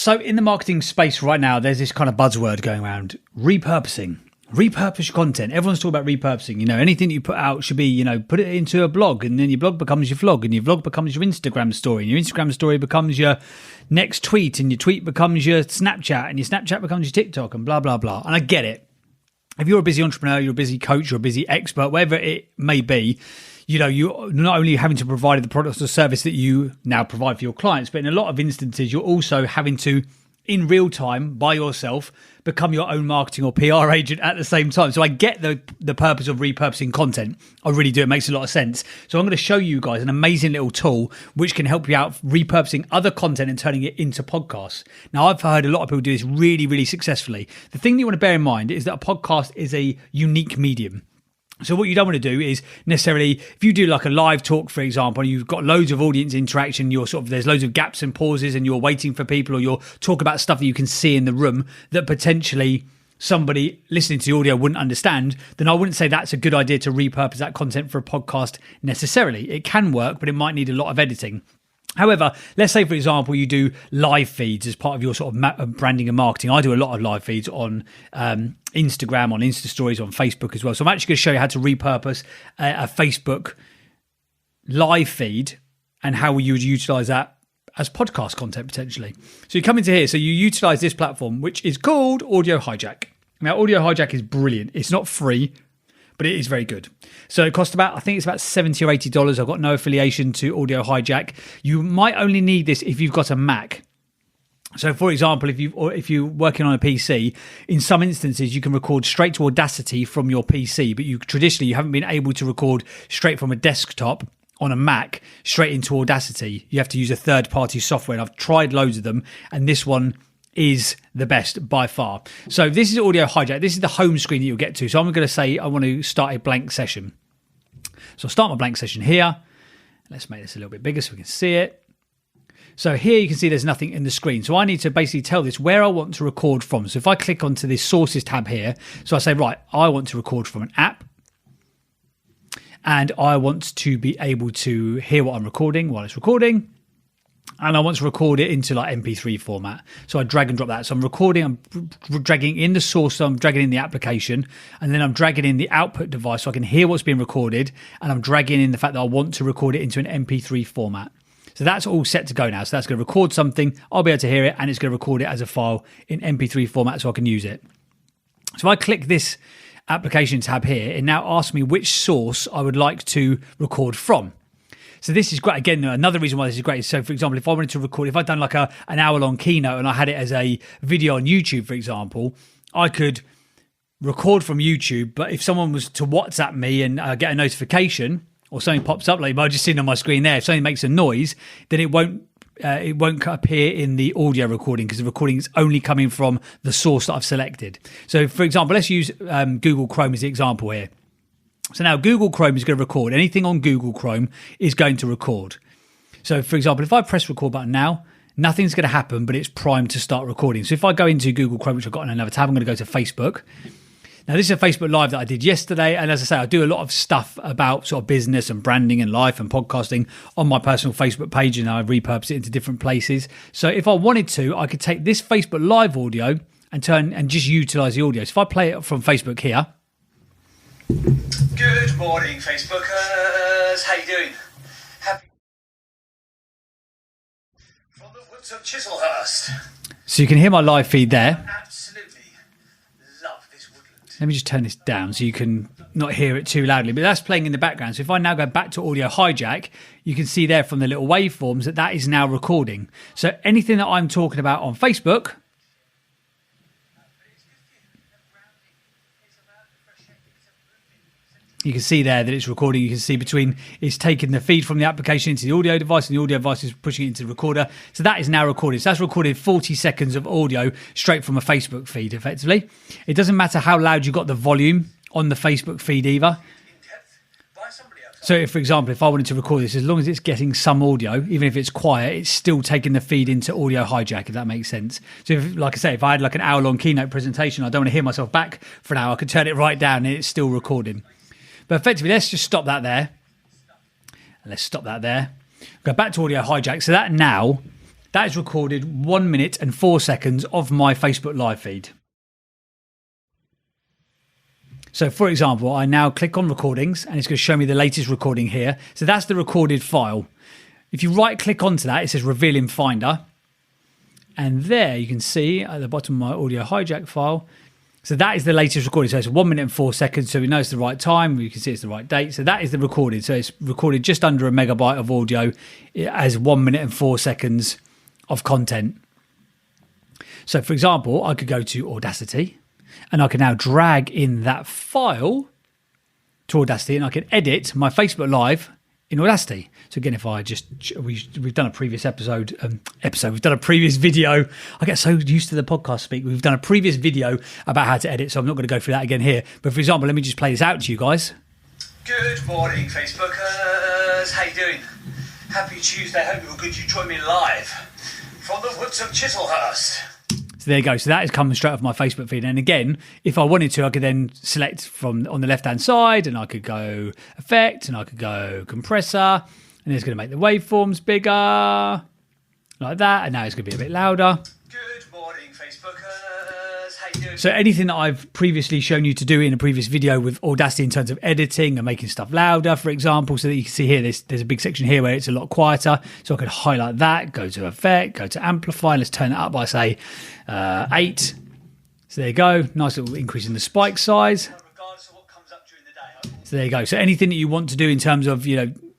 So in the marketing space right now, there's this kind of buzzword going around, repurposing. Repurpose your content. Everyone's talking about repurposing. You know, anything that you put out should be, you know, put it into a blog, and then your blog becomes your vlog, and your vlog becomes your Instagram story, and your Instagram story becomes your next tweet, and your tweet becomes your Snapchat, and your Snapchat becomes your TikTok, and blah, blah, blah. And I get it. If you're a busy entrepreneur, you're a busy coach, you're a busy expert, whatever it may be, you know, you're not only having to provide the product or service that you now provide for your clients, but in a lot of instances, you're also having to, in real time, by yourself, become your own marketing or PR agent at the same time. So I get the purpose of repurposing content. I really do. It makes a lot of sense. So I'm going to show you guys an amazing little tool which can help you out repurposing other content and turning it into podcasts. Now, I've heard a lot of people do this really, really successfully. The thing that you want to bear in mind is that a podcast is a unique medium. So what you don't want to do is necessarily, if you do like a live talk, for example, and you've got loads of audience interaction, there's loads of gaps and pauses, and you're waiting for people, or you're talking about stuff that you can see in the room that potentially somebody listening to the audio wouldn't understand, then I wouldn't say that's a good idea to repurpose that content for a podcast necessarily. It can work, but it might need a lot of editing. However, let's say, for example, you do live feeds as part of your sort of branding and marketing. I do a lot of live feeds on Instagram, on Insta Stories, on Facebook as well. So I'm actually going to show you how to repurpose a Facebook live feed and how you would utilize that as podcast content potentially. So you come into here. So you utilize this platform, which is called Audio Hijack. Now, Audio Hijack is brilliant. It's not free, but it is very good. So it costs I think it's about $70 or $80. I've got no affiliation to Audio Hijack. You might only need this if you've got a Mac. So for example, if you're working on a PC, in some instances you can record straight to Audacity from your PC, but traditionally you haven't been able to record straight from a desktop on a Mac straight into Audacity. You have to use a third-party software, and I've tried loads of them, and this one is the best by far. So this is Audio Hijack. This is the home screen that you'll get to. So I'm going to say I want to start a blank session. So I'll start my blank session here. Let's make this a little bit bigger so we can see it. So here you can see there's nothing in the screen. So I need to basically tell this where I want to record from. So if I click onto this sources tab here, so I say, right, I want to record from an app, and I want to be able to hear what I'm recording while it's recording. And I want to record it into like MP3 format. So I drag and drop that. So I'm dragging in the source, so I'm dragging in the application, and then I'm dragging in the output device so I can hear what's being recorded, and I'm dragging in the fact that I want to record it into an MP3 format. So that's all set to go now. So that's going to record something, I'll be able to hear it, and it's going to record it as a file in MP3 format so I can use it. So I click this application tab here, it now asks me which source I would like to record from. So this is great. Again, another reason why this is great is, so for example, if I wanted to record, if I'd done like an hour-long keynote and I had it as a video on YouTube, for example, I could record from YouTube, but if someone was to WhatsApp me and get a notification or something pops up, like I've just seen on my screen there, if something makes a noise, then it won't appear in the audio recording, because the recording is only coming from the source that I've selected. So for example, let's use Google Chrome as the example here. So now Google Chrome is going to record. Anything on Google Chrome is going to record. So for example, if I press record button now, nothing's going to happen, but it's primed to start recording. So if I go into Google Chrome, which I've got on another tab, I'm going to go to Facebook. Now this is a Facebook Live that I did yesterday. And as I say, I do a lot of stuff about sort of business and branding and life and podcasting on my personal Facebook page, and I repurpose it into different places. So if I wanted to, I could take this Facebook Live audio and just utilize the audio. So if I play it from Facebook here. Good morning, Facebookers. How you doing? Happy from the woods of Chislehurst. So you can hear my live feed there. Absolutely love this woodland. Let me just turn this down so you can not hear it too loudly, but that's playing in the background. So if I now go back to Audio Hijack, you can see there from the little waveforms that is now recording. So anything that I'm talking about on Facebook, you can see there that it's recording. You can see it's taking the feed from the application into the audio device, and the audio device is pushing it into the recorder. So that is now recorded. So that's recorded 40 seconds of audio straight from a Facebook feed, effectively. It doesn't matter how loud you got the volume on the Facebook feed either. So if, for example, if I wanted to record this, as long as it's getting some audio, even if it's quiet, it's still taking the feed into Audio Hijack, if that makes sense. So if, like I say, if I had like an hour-long keynote presentation, I don't want to hear myself back for an hour, I could turn it right down and it's still recording. But effectively, let's just stop that there. Let's stop that there. Go back to Audio Hijack. So that now that is recorded 1 minute and 4 seconds of my Facebook live feed. So for example, I now click on recordings and it's going to show me the latest recording here. So that's the recorded file. If you right click onto that, it says reveal in Finder. And there you can see at the bottom of my audio hijack file. So that is the latest recording. So it's 1 minute and 4 seconds. So we know it's the right time. You can see it's the right date. So that is the recorded. So it's recorded just under a megabyte of audio as 1 minute and 4 seconds of content. So for example, I could go to Audacity and I can now drag in that file to Audacity and I can edit my Facebook Live in Audacity. So again, if I we've done a previous we've done a previous video. I get so used to the podcast speak. We've done a previous video about how to edit, so I'm not going to go through that again here. But for example, let me just play this out to you guys. Good morning, Facebookers. How you doing? Happy Tuesday. Hope you're good. You join me live from the woods of Chislehurst. So there you go. So that is coming straight off my Facebook feed. And again, if I wanted to, I could then select from on the left-hand side and I could go effect and I could go compressor. And it's going to make the waveforms bigger like that. And now it's going to be a bit louder. Good morning, Facebookers. How you doing? So anything that I've previously shown you to do in a previous video with Audacity in terms of editing and making stuff louder, for example, so that you can see here, there's a big section here where it's a lot quieter. So I could highlight that, go to effect, go to amplify. Let's turn it up by, say, 8. So there you go. Nice little increase in the spike size. Regardless of what comes up during the day. So there you go. So anything that you want to do in terms of,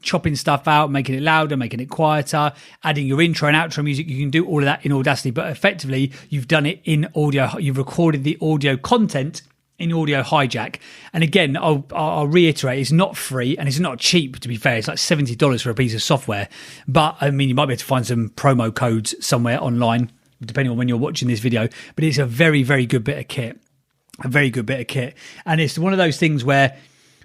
chopping stuff out, making it louder, making it quieter, adding your intro and outro music, you can do all of that in Audacity. But effectively, you've done it in audio. You've recorded the audio content in Audio Hijack. And again, I'll reiterate, it's not free and it's not cheap, to be fair. It's like $70 for a piece of software. But I mean, you might be able to find some promo codes somewhere online, depending on when you're watching this video. But it's a very, very good bit of kit. A very good bit of kit. And it's one of those things where,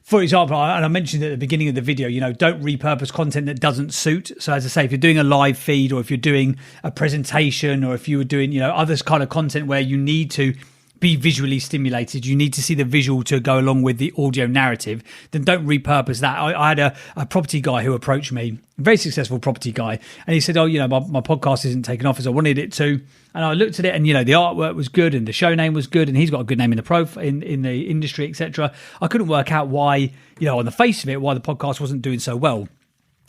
for example, and I mentioned at the beginning of the video, don't repurpose content that doesn't suit. So as I say, if you're doing a live feed or if you're doing a presentation or if you were doing, other kind of content where you need to be visually stimulated, you need to see the visual to go along with the audio narrative, then don't repurpose that. I had a property guy who approached me, a very successful property guy, and he said, my podcast isn't taking off as I wanted it to. And I looked at it and, the artwork was good and the show name was good and he's got a good name in the in the industry, etc. I couldn't work out why, on the face of it, why the podcast wasn't doing so well.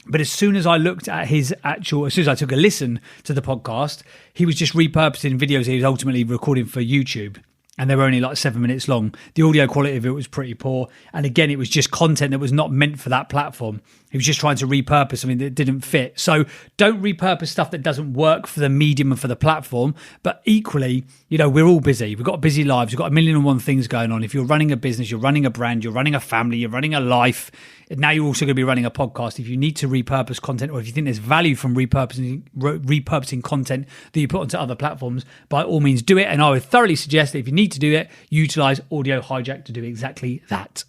But as soon as I looked at as soon as I took a listen to the podcast, he was just repurposing videos he was ultimately recording for YouTube. And they were only like 7 minutes long. The audio quality of it was pretty poor. And again, it was just content that was not meant for that platform. He was just trying to repurpose something that didn't fit. So don't repurpose stuff that doesn't work for the medium and for the platform. But equally, we're all busy. We've got busy lives. We've got 1,000,001 things going on. If you're running a business, you're running a brand, you're running a family, you're running a life. And now you're also going to be running a podcast. If you need to repurpose content or if you think there's value from repurposing content that you put onto other platforms, by all means do it. And I would thoroughly suggest that if you need to do it, utilize Audio Hijack to do exactly that.